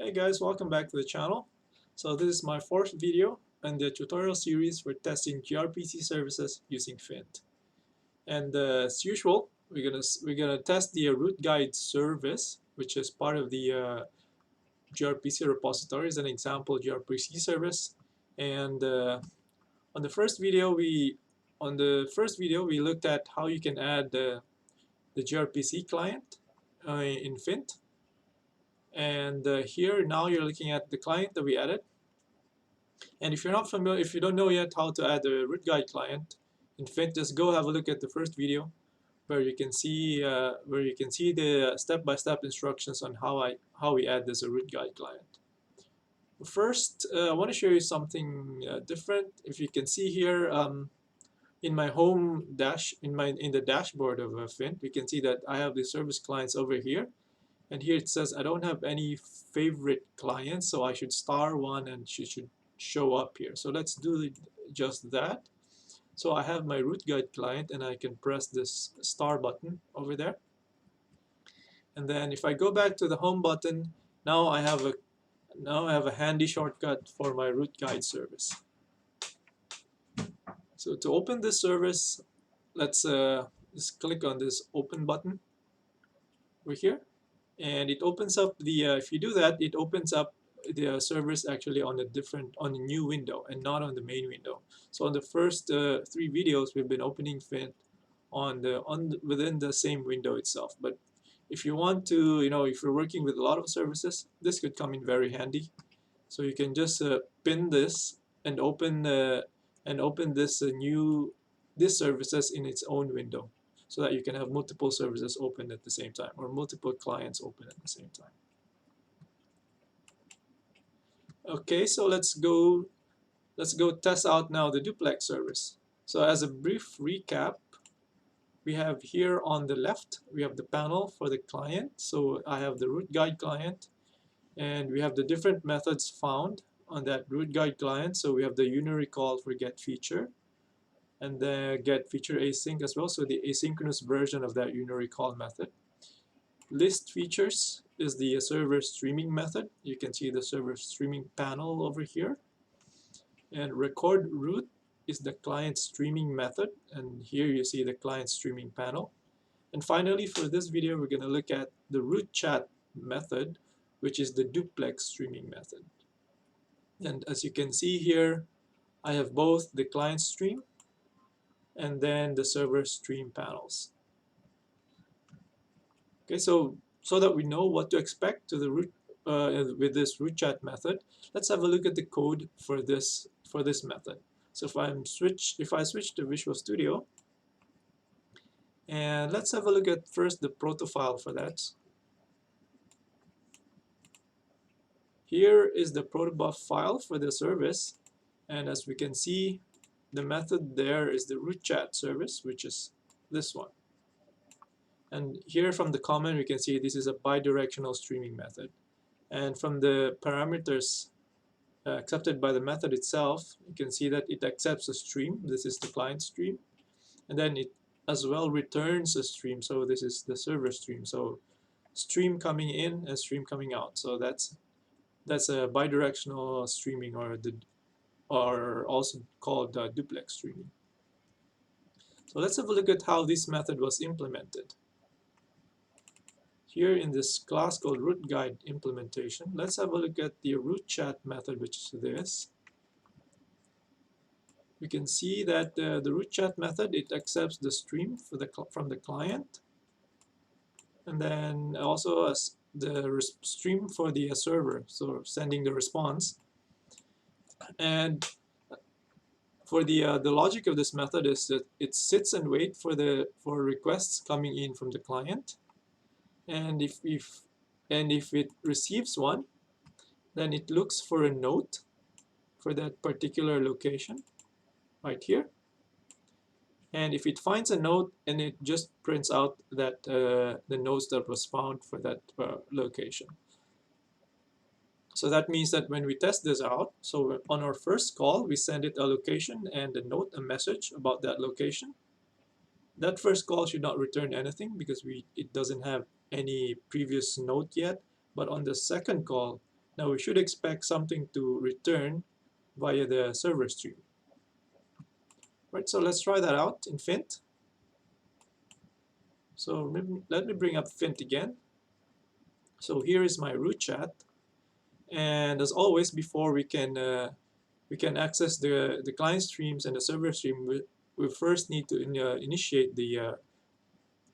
Hey guys, welcome back to the channel. So this is my fourth video in the tutorial series for testing gRPC services using Fint. And as usual, we're gonna test the root guide service, which is part of the gRPC repository, as an example gRPC service. And on the first video, we looked at how you can add the gRPC client in Fint. And here now you're looking at the client that we added. And if you're not familiar, if you don't know yet how to add a root guide client in Fint, just go have a look at the first video where you can see the step-by-step instructions on how we add this root guide client. First, I want to show you something different. If you can see here in my home dash in the dashboard of Fint, we can see that I have the service clients over here. And here it says I don't have any favorite clients, so I should star one and she should show up here. So let's do just that. So I have my root guide client and I can press this star button over there. And then if I go back to the home button, now I have a handy shortcut for my root guide service. So to open this service, let's just click on this open button over here. And it opens up the if you do that, it opens up the service actually on a new window and not on the main window. So on the first 3 videos, we've been opening Fint within the same window itself. But if you want to, if you're working with a lot of services, this could come in very handy. So you can just pin this and open this services in its own window, so that you can have multiple services open at the same time, or multiple clients open at the same time. Okay, so let's go test out now the duplex service. So as a brief recap, we have here on the left, we have the panel for the client. So I have the root guide client, and we have the different methods found on that root guide client. So we have the unary call for get feature, and then get feature async as well, so the asynchronous version of that unary call method. List features is the server streaming method. You can see the server streaming panel over here. And record root is the client streaming method, and here you see the client streaming panel. And finally, for this video, we're going to look at the root chat method, which is the duplex streaming method. And as you can see here, I have both the client stream and then the server stream panels. Okay, so that we know what to expect to the root with this root chat method, let's have a look at the code for this method. So if I switch to Visual Studio, and let's have a look at first the proto file for that. Here is the Protobuf file for the service, and as we can see, the method there is the root chat service, which is this one. And here from the comment, we can see this is a bidirectional streaming method. And from the parameters accepted by the method itself, you can see that it accepts a stream. This is the client stream. And then it as well returns a stream. So this is the server stream. So stream coming in and stream coming out. So that's a bidirectional streaming, or also called duplex streaming. So let's have a look at how this method was implemented. Here in this class called root guide implementation, let's have a look at the root chat method, which is this. We can see that the root chat method, it accepts the stream from the client, and then also the stream for the server, so sending the response. And for the logic of this method is that it sits and waits for requests coming in from the client, and if it receives one, then it looks for a note for that particular location right here. And if it finds a note, and it just prints out that the notes that was found for that location. So that means that when we test this out, so on our first call, we send it a location and a note, a message about that location. That first call should not return anything because it doesn't have any previous note yet. But on the second call, Now we should expect something to return via the server stream. Right, so let's try that out in Fint. So let me bring up Fint again. So here is my root chat, and as always, before we can access the client streams and the server stream, we first need to initiate the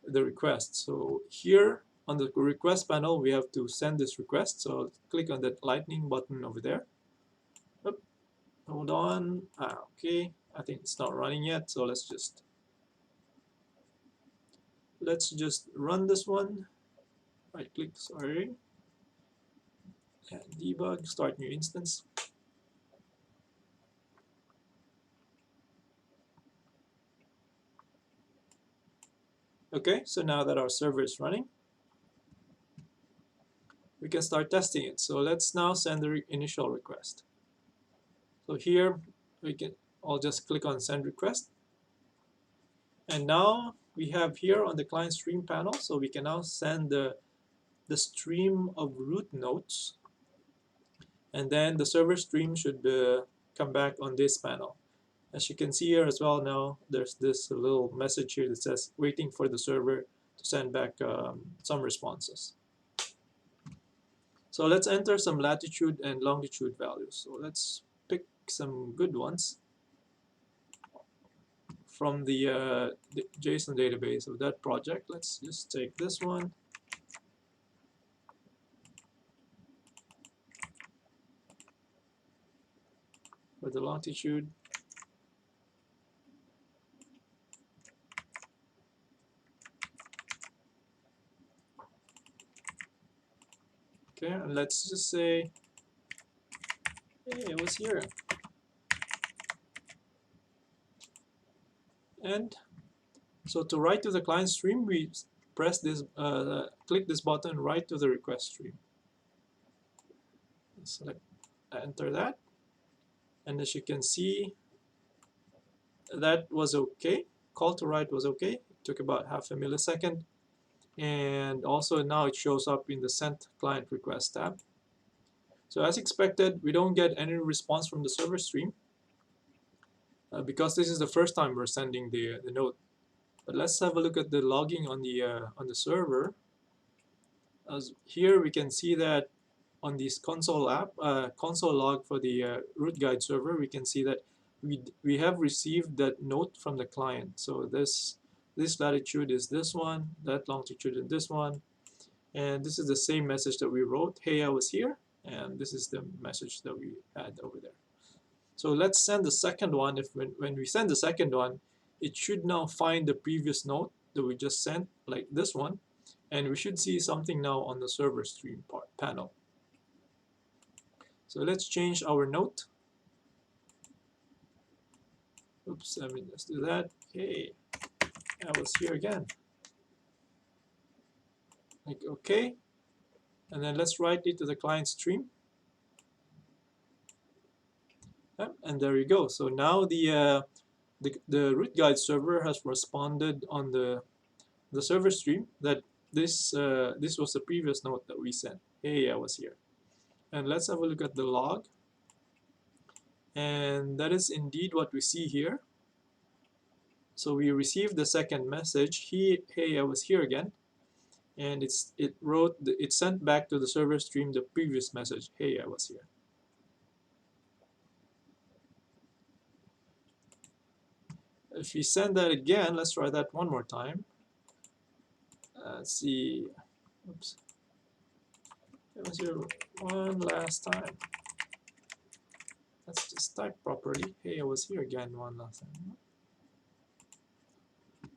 request. So here on the request panel, we have to send this request. So click on that lightning button over there. Oop, hold on. Okay, I think it's not running yet. So let's just run this one. Right click, sorry, and debug, start new instance. Okay, so now that our server is running, we can start testing it. So let's now send the initial request. So here I'll just click on send request. And now we have here on the client stream panel, so we can now send the stream of root nodes. And then the server stream should come back on this panel. As you can see here as well, now there's this little message here that says waiting for the server to send back some responses. So let's enter some latitude and longitude values. So let's pick some good ones from the JSON database of that project. Let's just take this one. For the longitude. Okay, and let's just say, hey, it was here. And so to write to the client stream, we press this, click this button, write to the request stream. Select, enter that, and as you can see, that was okay. Call to write was okay. It took about half a millisecond, and also now it shows up in the sent client request tab. So as expected, we don't get any response from the server stream because this is the first time we're sending the node. But let's have a look at the logging on the server. As here we can see that on this console log for the root guide server, we can see that we have received that note from the client. So this latitude is this one, that longitude is this one, and this is the same message that we wrote, hey, I was here, and this is the message that we had over there. So let's send the second one. When we send the second one, it should now find the previous note that we just sent, like this one, and we should see something now on the server stream panel. So let's change our note. Oops, let me just do that. Hey, I was here again. Like, okay, and then let's write it to the client stream. And there you go. So now the root guide server has responded on the server stream that this was the previous note that we sent. Hey, I was here. And let's have a look at the log. And that is indeed what we see here. So we received the second message. Hey, I was here again. And it sent back to the server stream the previous message. Hey, I was here. If we send that again, let's try that one more time. Let's see. Oops. It was here one last time. Let's just type properly. Hey, I was here again one last time.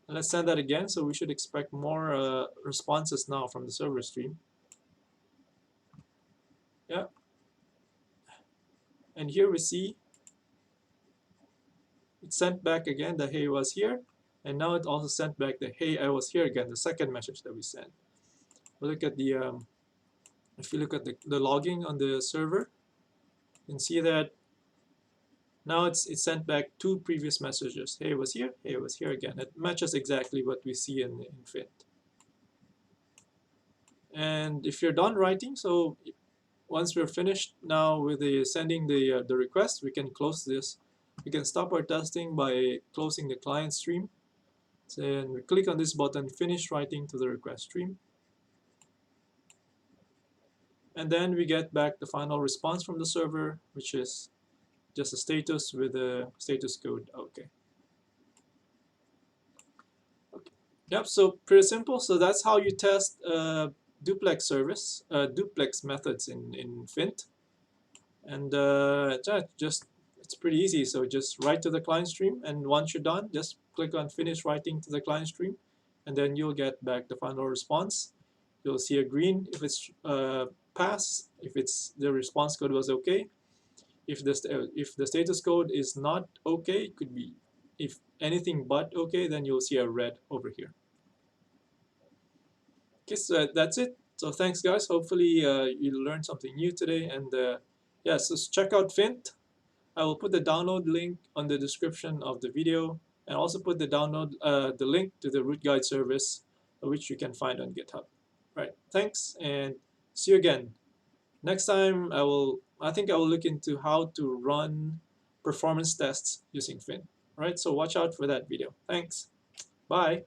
And let's send that again. So we should expect more responses now from the server stream. Yeah. And here we see it sent back again the hey, I was here. And now it also sent back the hey, I was here again, the second message that we sent. We'll look at the if you look at the logging on the server, you can see that now it sent back two previous messages. Hey, I was here. Hey, I was here again. It matches exactly what we see in Fint. And if you're done writing, so once we're finished now with sending the request, we can close this. We can stop our testing by closing the client stream. Then we click on this button, finish writing to the request stream. And then we get back the final response from the server, which is just a status with a status code. Okay. Yep, so pretty simple. So that's how you test duplex service, duplex methods in Fint. And it's pretty easy. So just write to the client stream, and once you're done, just click on finish writing to the client stream, and then you'll get back the final response. You'll see a green if it's pass, if it's the response code was okay. If the status code is not okay, it could be if anything but okay, then you'll see a red over here. Okay, so that's it. So thanks guys. Hopefully you learned something new today. And yeah, so check out Fint. I will put the download link on the description of the video, and also put the the link to the root guide service, which you can find on GitHub. Right. Thanks, and see you again. Next time I think I will look into how to run performance tests using Fint. Right. So watch out for that video. Thanks. Bye.